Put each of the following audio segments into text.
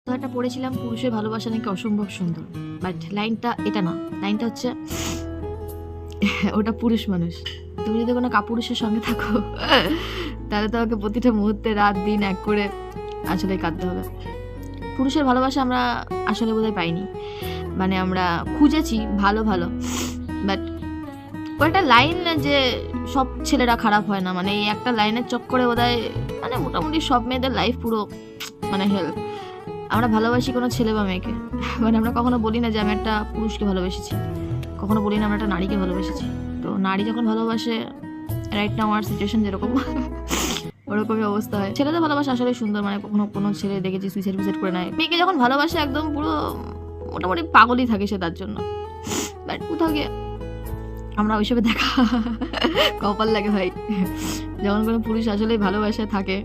তো একটা পড়েছিলাম, পুরুষের ভালোবাসা নাকি অসম্ভব সুন্দর। বাট লাইনটা এটা না, লাইনটা হচ্ছে ওটা পুরুষ মানুষ। তুমি যদি কোনো কাপুরুষের সঙ্গে থাকো তাহলে তোমাকে প্রতিটা মুহূর্তে রাত দিন এক করে আসলে কাঁদতে হবে। পুরুষের ভালোবাসা আমরা আসলে বোধহয় পাইনি, মানে আমরা খুঁজেছি ভালো ভালো, বাট একটা লাইন যে সব ছেলেরা খারাপ হয় না, মানে এই একটা লাইনের চক্করে বোধহয় মানে মোটামুটি সব মেয়েদের লাইফ পুরো মানে হেল্প। আমরা ভালোবাসি কোনো ছেলে বা মেয়েকে, মানে আমরা কখনো বলি না যে আমি একটা পুরুষকে ভালোবেসেছি, কখনো বলি না আমরা একটা নারীকে ভালোবেসেছি। তো নারী যখন ভালোবাসে, রাইট নাও আমার সিচুয়েশন যেরকম ওরকমই অবস্থা হয়। ছেলেদের ভালোবাসা আসলে সুন্দর, মানে কখনো কোনো ছেলে দেখেছি সুইসাইড ফুইসাইড করে নেয়। মেয়েকে যখন ভালোবাসে একদম পুরো মোটামুটি পাগলই থাকে সে তার জন্য। বাট কোথাও গিয়ে আমরা ওইসবে দেখা কপাল লাগে ভাই। যখন কোনো পুরুষ আসলে ভালোবাসায় থাকে,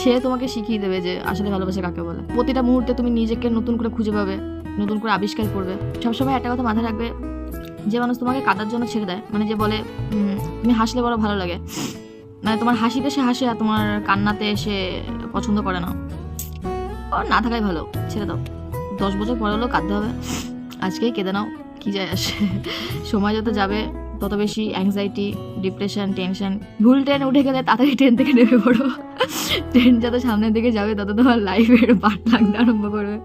সে তোমাকে শিখিয়ে দেবে যে আসলে ভালোবাসা কাকে বলে। প্রতিটা মুহূর্তে তুমি নিজেকে নতুন করে খুঁজে পাবে, নতুন করে আবিষ্কার করবে। সবসময় একটা কথা মাথায় রাখবে, যে মানুষ তোমাকে কাঁদার জন্য ছেড়ে দেয়, মানে যে বলে তুমি হাসলে বড় ভালো লাগে, মানে তোমার হাসিতে সে হাসে আর তোমার কান্নাতে সে পছন্দ করে না, ওর না থাকাই ভালো, ছেড়ে দাও। 10 বছর পরে হলেও কাঁদতে হবে, আজকেই কেঁদে নাও, কি যায় আসে। সময় যত যাবে তত বেশি অ্যাংজাইটি, ডিপ্রেশন, টেনশন। ভুল ট্রেন উঠে গেলে তাড়াতাড়ি ট্রেন থেকে নেমে পড়ো। ট্রেন যত সামনের দিকে যাবে তত তোমার লাইফের বাট লাগতে আরম্ভ করবে।